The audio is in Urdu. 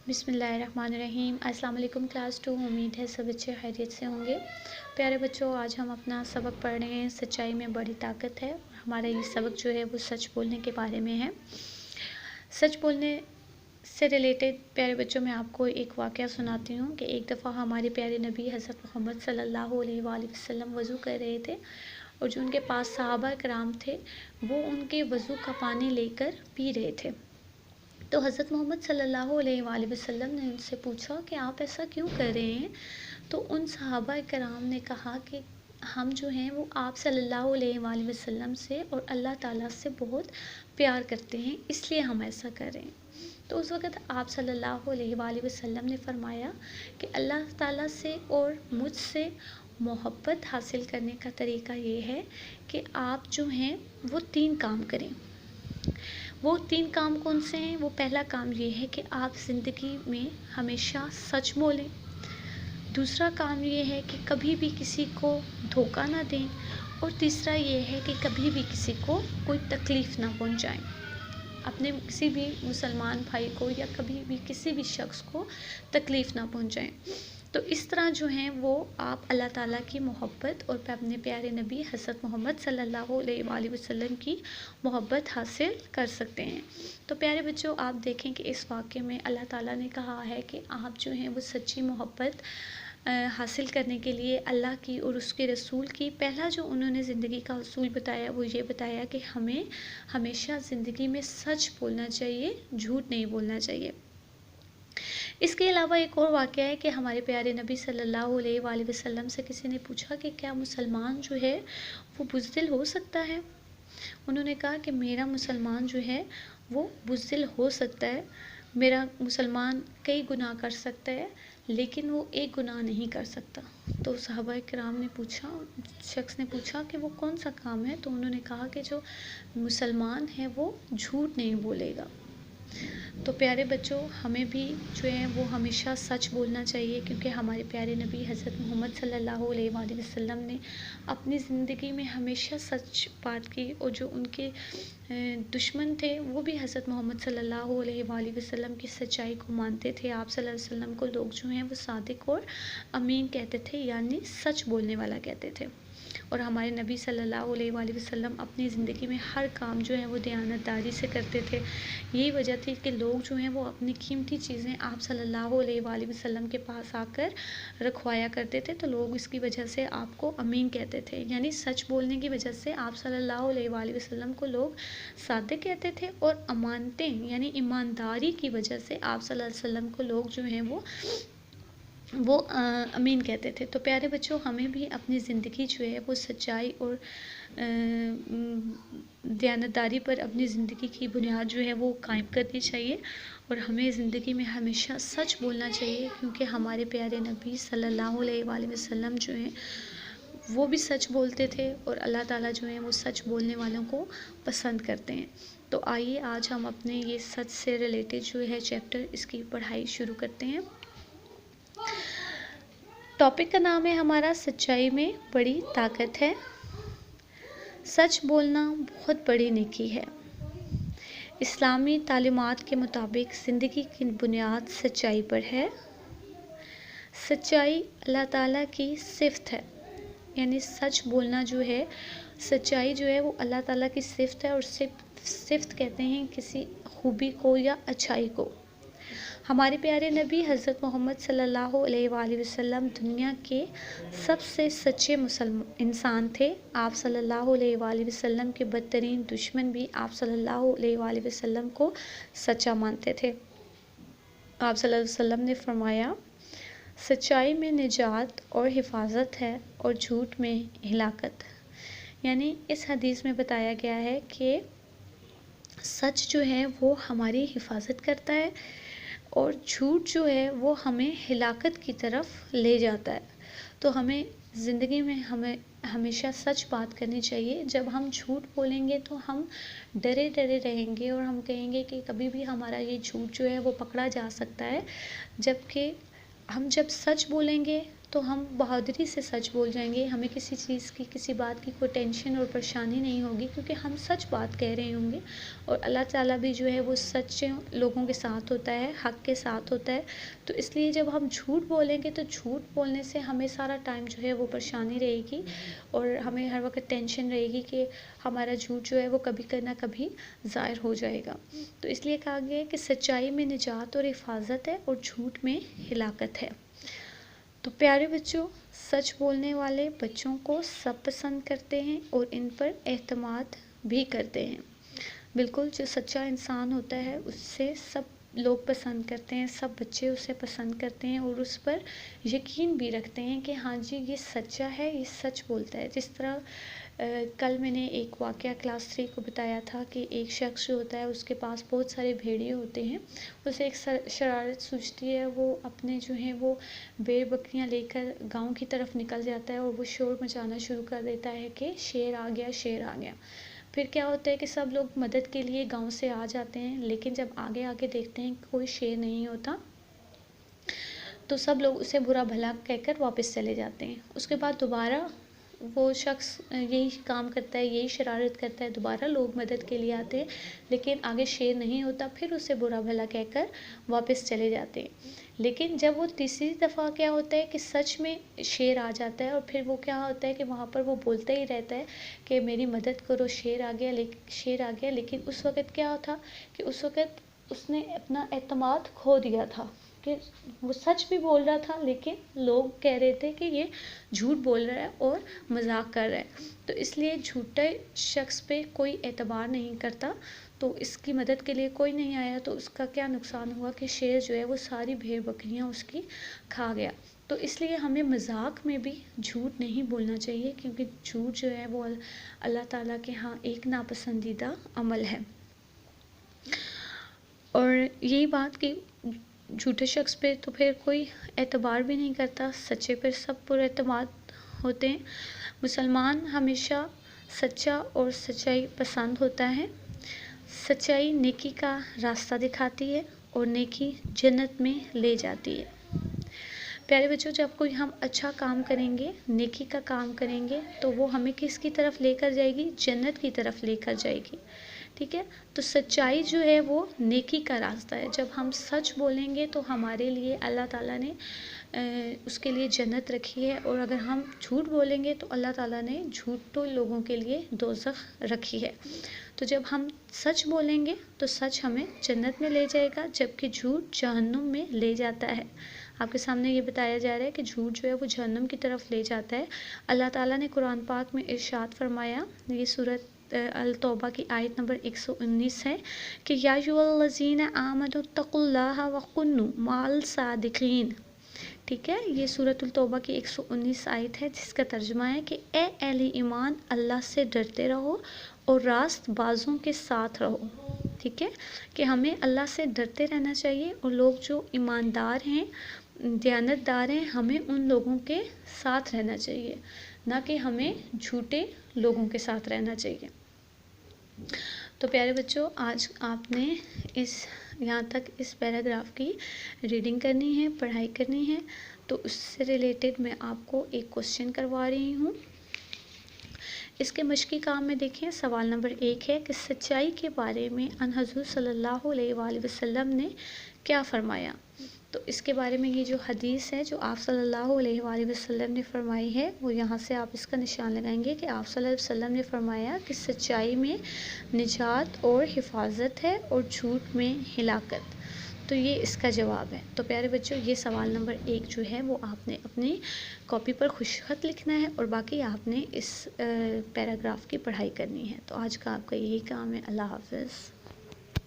بسم اللہ الرحمن الرحیم۔ السلام علیکم کلاس 2، امید ہے سب بچے خیریت سے ہوں گے۔ پیارے بچوں، آج ہم اپنا سبق پڑھ رہے ہیں سچائی میں بڑی طاقت ہے۔ ہمارا یہ سبق جو ہے وہ سچ بولنے کے بارے میں ہے۔ سچ بولنے سے ریلیٹڈ پیارے بچوں میں آپ کو ایک واقعہ سناتی ہوں کہ ایک دفعہ ہمارے پیارے نبی حضرت محمد صلی اللہ علیہ وآلہ وسلم وضو کر رہے تھے، اور جو ان کے پاس صحابہ کرام تھے وہ ان کے وضو کا پانی لے کر پی رہے تھے۔ تو حضرت محمد صلی اللہ علیہ وآلہ وسلم نے ان سے پوچھا کہ آپ ایسا کیوں کر رہے ہیں؟ تو ان صحابہ کرام نے کہا کہ ہم جو ہیں وہ آپ صلی اللہ علیہ وآلہ وسلم سے اور اللہ تعالیٰ سے بہت پیار کرتے ہیں، اس لیے ہم ایسا کر رہے ہیں۔ تو اس وقت آپ صلی اللہ علیہ وآلہ وسلم نے فرمایا کہ اللہ تعالیٰ سے اور مجھ سے محبت حاصل کرنے کا طریقہ یہ ہے کہ آپ جو ہیں وہ 3 کام کریں۔ وہ 3 کام کون سے ہیں؟ وہ پہلا کام یہ ہے کہ آپ زندگی میں ہمیشہ سچ بولیں۔ دوسرا کام یہ ہے کہ کبھی بھی کسی کو دھوکہ نہ دیں، اور تیسرا یہ ہے کہ کبھی بھی کسی کو کوئی تکلیف نہ پہنچائیں، اپنے کسی بھی مسلمان بھائی کو یا کبھی بھی کسی بھی شخص کو تکلیف نہ پہنچائیں۔ تو اس طرح جو ہیں وہ آپ اللہ تعالیٰ کی محبت اور اپنے پیارے نبی حضرت محمد صلی اللہ علیہ وآلہ وسلم کی محبت حاصل کر سکتے ہیں۔ تو پیارے بچوں، آپ دیکھیں کہ اس واقعے میں اللہ تعالیٰ نے کہا ہے کہ آپ جو ہیں وہ سچی محبت حاصل کرنے کے لیے اللہ کی اور اس کے رسول کی پہلا جو انہوں نے زندگی کا اصول بتایا وہ یہ بتایا کہ ہمیں ہمیشہ زندگی میں سچ بولنا چاہیے، جھوٹ نہیں بولنا چاہیے۔ اس کے علاوہ ایک اور واقعہ ہے کہ ہمارے پیارے نبی صلی اللہ علیہ وآلہ وسلم سے کسی نے پوچھا کہ کیا مسلمان جو ہے وہ بزدل ہو سکتا ہے؟ انہوں نے کہا کہ میرا مسلمان جو ہے وہ بزدل ہو سکتا ہے، میرا مسلمان کئی گناہ کر سکتا ہے لیکن وہ ایک گناہ نہیں کر سکتا۔ تو صحابہ کرام نے پوچھا، شخص نے پوچھا کہ وہ کون سا کام ہے؟ تو انہوں نے کہا کہ جو مسلمان ہے وہ جھوٹ نہیں بولے گا۔ تو پیارے بچوں، ہمیں بھی جو ہے وہ ہمیشہ سچ بولنا چاہیے، کیونکہ ہمارے پیارے نبی حضرت محمد صلی اللہ علیہ وآلہ وسلم نے اپنی زندگی میں ہمیشہ سچ بات کی، اور جو ان کے دشمن تھے وہ بھی حضرت محمد صلی اللہ علیہ وآلہ وسلم کی سچائی کو مانتے تھے۔ آپ صلی اللہ علیہ وسلم کو لوگ جو ہیں وہ صادق اور امین کہتے تھے، یعنی سچ بولنے والا کہتے تھے۔ اور ہمارے نبی صلی اللہ علیہ وآلہ وسلم اپنی زندگی میں ہر کام جو ہے وہ دیانتداری سے کرتے تھے۔ یہی وجہ تھی کہ لوگ جو ہیں وہ اپنی قیمتی چیزیں آپ صلی اللہ علیہ وآلہ وسلم کے پاس آ کر رکھوایا کرتے تھے، تو لوگ اس کی وجہ سے آپ کو امین کہتے تھے، یعنی سچ بولنے کی وجہ سے آپ صلی اللہ علیہ وآلہ وسلم کو لوگ صادق کہتے تھے، اور امانتیں یعنی ایمانداری کی وجہ سے آپ صلی اللہ علیہ وسلم کو لوگ جو ہیں وہ امین کہتے تھے۔ تو پیارے بچوں، ہمیں بھی اپنی زندگی جو ہے وہ سچائی اور دیانتداری پر اپنی زندگی کی بنیاد جو ہے وہ قائم کرنی چاہیے، اور ہمیں زندگی میں ہمیشہ سچ بولنا چاہیے، کیونکہ ہمارے پیارے نبی صلی اللہ علیہ وآلہ وسلم جو ہیں وہ بھی سچ بولتے تھے، اور اللہ تعالیٰ جو ہیں وہ سچ بولنے والوں کو پسند کرتے ہیں۔ تو آئیے آج ہم اپنے یہ سچ سے ریلیٹڈ جو ہے چیپٹر، اس کی پڑھائی شروع کرتے ہیں۔ ٹاپک کا نام ہے ہمارا سچائی میں بڑی طاقت ہے۔ سچ بولنا بہت بڑی نیکی ہے۔ اسلامی تعلیمات کے مطابق زندگی کی بنیاد سچائی پر ہے۔ سچائی اللہ تعالیٰ کی صفت ہے، یعنی سچ بولنا جو ہے، سچائی جو ہے وہ اللہ تعالیٰ کی صفت ہے، اور صفت کہتے ہیں کسی خوبی کو یا اچھائی کو۔ ہمارے پیارے نبی حضرت محمد صلی اللہ علیہ وآلہ وسلم دنیا کے سب سے سچے انسان تھے۔ آپ صلی اللہ علیہ وآلہ وسلم کے بدترین دشمن بھی آپ صلی اللہ علیہ وآلہ وسلم کو سچا مانتے تھے۔ آپ صلی اللہ علیہ وسلم نے فرمایا، سچائی میں نجات اور حفاظت ہے، اور جھوٹ میں ہلاکت۔ یعنی اس حدیث میں بتایا گیا ہے کہ سچ جو ہے وہ ہماری حفاظت کرتا ہے، اور جھوٹ جو ہے وہ ہمیں ہلاکت کی طرف لے جاتا ہے۔ تو ہمیں زندگی میں ہمیشہ سچ بات کرنی چاہیے۔ جب ہم جھوٹ بولیں گے تو ہم ڈرے رہیں گے، اور ہم کہیں گے کہ کبھی بھی ہمارا یہ جھوٹ جو ہے وہ پکڑا جا سکتا ہے، جبکہ ہم جب سچ بولیں گے تو ہم بہادری سے سچ بول جائیں گے، ہمیں کسی چیز کی، کسی بات کی کوئی ٹینشن اور پریشانی نہیں ہوگی، کیونکہ ہم سچ بات کہہ رہے ہوں گے۔ اور اللہ تعالیٰ بھی جو ہے وہ سچ لوگوں کے ساتھ ہوتا ہے، حق کے ساتھ ہوتا ہے۔ تو اس لیے جب ہم جھوٹ بولیں گے تو جھوٹ بولنے سے ہمیں سارا ٹائم جو ہے وہ پریشانی رہے گی، اور ہمیں ہر وقت ٹینشن رہے گی کہ ہمارا جھوٹ جو ہے وہ کبھی نہ کبھی ظاہر ہو جائے گا۔ تو اس لیے کہا گیا ہے کہ سچائی میں نجات اور حفاظت ہے، اور جھوٹ میں ہلاکت ہے۔ تو پیارے بچوں، سچ بولنے والے بچوں کو سب پسند کرتے ہیں اور ان پر اعتماد بھی کرتے ہیں۔ بالکل، جو سچا انسان ہوتا ہے اس سے سب لوگ پسند کرتے ہیں، سب بچے اسے پسند کرتے ہیں اور اس پر یقین بھی رکھتے ہیں کہ ہاں جی یہ سچا ہے، یہ سچ بولتا ہے۔ جس طرح کل میں نے ایک واقعہ کلاس 3 کو بتایا تھا کہ ایک شخص جو ہوتا ہے اس کے پاس بہت سارے بھیڑیے ہوتے ہیں، اسے ایک شرارت سوچتی ہے، وہ اپنے جو ہیں وہ بھیڑ بکریاں لے کر گاؤں کی طرف نکل جاتا ہے اور وہ شور مچانا شروع کر دیتا ہے کہ شیر آ گیا، شیر آ گیا۔ پھر کیا ہوتا ہے کہ سب لوگ مدد کے لیے گاؤں سے آ جاتے ہیں، لیکن جب آگے آگے دیکھتے ہیں کہ کوئی شیر نہیں ہوتا تو سب لوگ اسے برا بھلا کہہ کر واپس چلے جاتے ہیں۔ اس کے بعد دوبارہ وہ شخص یہی کام کرتا ہے، یہی شرارت کرتا ہے، دوبارہ لوگ مدد کے لیے آتے ہیں لیکن آگے شیر نہیں ہوتا، پھر اسے برا بھلا کہہ کر واپس چلے جاتے ہیں۔ لیکن جب وہ تیسری دفعہ کیا ہوتا ہے کہ سچ میں شیر آ جاتا ہے، اور پھر وہ کیا ہوتا ہے کہ وہاں پر وہ بولتا ہی رہتا ہے کہ میری مدد کرو، شیر آ گیا، شیر آ گیا۔ لیکن اس وقت کیا تھا کہ اس وقت اس نے اپنا اعتماد کھو دیا تھا کہ وہ سچ بھی بول رہا تھا لیکن لوگ کہہ رہے تھے کہ یہ جھوٹ بول رہا ہے اور مذاق کر رہا ہے۔ تو اس لیے جھوٹے شخص پہ کوئی اعتبار نہیں کرتا، تو اس کی مدد کے لیے کوئی نہیں آیا تو اس کا کیا نقصان ہوا کہ شیر جو ہے وہ ساری بھیڑ بکریاں اس کی کھا گیا۔ تو اس لیے ہمیں مذاق میں بھی جھوٹ نہیں بولنا چاہیے، کیونکہ جھوٹ جو ہے وہ اللہ تعالیٰ کے ہاں ایک ناپسندیدہ عمل ہے۔ اور یہی بات کہ جھوٹے شخص پہ تو پھر کوئی اعتبار بھی نہیں کرتا، سچے پر سب پر اعتماد ہوتے ہیں۔ مسلمان ہمیشہ سچا اور سچائی پسند ہوتا ہے۔ سچائی نیکی کا راستہ دکھاتی ہے اور نیکی جنت میں لے جاتی ہے۔ پیارے بچوں، جب کوئی ہم اچھا کام کریں گے، نیکی کا کام کریں گے تو وہ ہمیں کس کی طرف لے کر جائے گی؟ جنت کی طرف لے کر جائے گی۔ ٹھیک ہے، تو سچائی جو ہے وہ نیکی کا راستہ ہے۔ جب ہم سچ بولیں گے تو ہمارے لیے اللہ تعالیٰ نے اس کے لیے جنت رکھی ہے، اور اگر ہم جھوٹ بولیں گے تو اللہ تعالیٰ نے جھوٹوں لوگوں کے لیے دوزخ رکھی ہے۔ تو جب ہم سچ بولیں گے تو سچ ہمیں جنت میں لے جائے گا، جبکہ جھوٹ جہنم میں لے جاتا ہے۔ آپ کے سامنے یہ بتایا جا رہا ہے کہ جھوٹ جو ہے وہ جہنم کی طرف لے جاتا ہے۔ اللہ تعالیٰ نے قرآن پاک میں ارشاد فرمایا، یہ سورۃ التوبہ کی آیت نمبر 119 ہے کہ یا ایھا الذین آمنوا اتقوا اللہ وکونوا مع الصادقین۔ ٹھیک ہے، یہ سورۃ التوبہ کی 119 آیت ہے، جس کا ترجمہ ہے کہ اے اہل ایمان، اللہ سے ڈرتے رہو اور راست بازوں کے ساتھ رہو۔ ٹھیک ہے، کہ ہمیں اللہ سے ڈرتے رہنا چاہیے، اور لوگ جو ایماندار ہیں، دیانتدار ہیں، ہمیں ان لوگوں کے ساتھ رہنا چاہیے، نہ کہ ہمیں جھوٹے لوگوں کے ساتھ رہنا چاہیے۔ تو پیارے بچوں، آج آپ نے یہاں تک اس پیراگراف کی ریڈنگ کرنی ہے، پڑھائی کرنی ہے۔ تو اس سے ریلیٹڈ میں آپ کو ایک کوسچن کروا رہی ہوں۔ اس کے مشقی کام میں دیکھیں، سوال نمبر 1 ہے کہ سچائی کے بارے میں ان حضور صلی اللہ علیہ وآلہ وسلم نے کیا فرمایا؟ تو اس کے بارے میں یہ جو حدیث ہے جو آپ صلی اللہ علیہ وآلہ وسلم نے فرمائی ہے، وہ یہاں سے آپ اس کا نشان لگائیں گے کہ آپ صلی اللہ علیہ وسلم نے فرمایا کہ سچائی میں نجات اور حفاظت ہے اور جھوٹ میں ہلاکت۔ تو یہ اس کا جواب ہے۔ تو پیارے بچوں، یہ سوال نمبر 1 جو ہے وہ آپ نے اپنی کاپی پر خوش خط لکھنا ہے، اور باقی آپ نے اس پیراگراف کی پڑھائی کرنی ہے۔ تو آج کا آپ کا یہی کام ہے۔ اللہ حافظ۔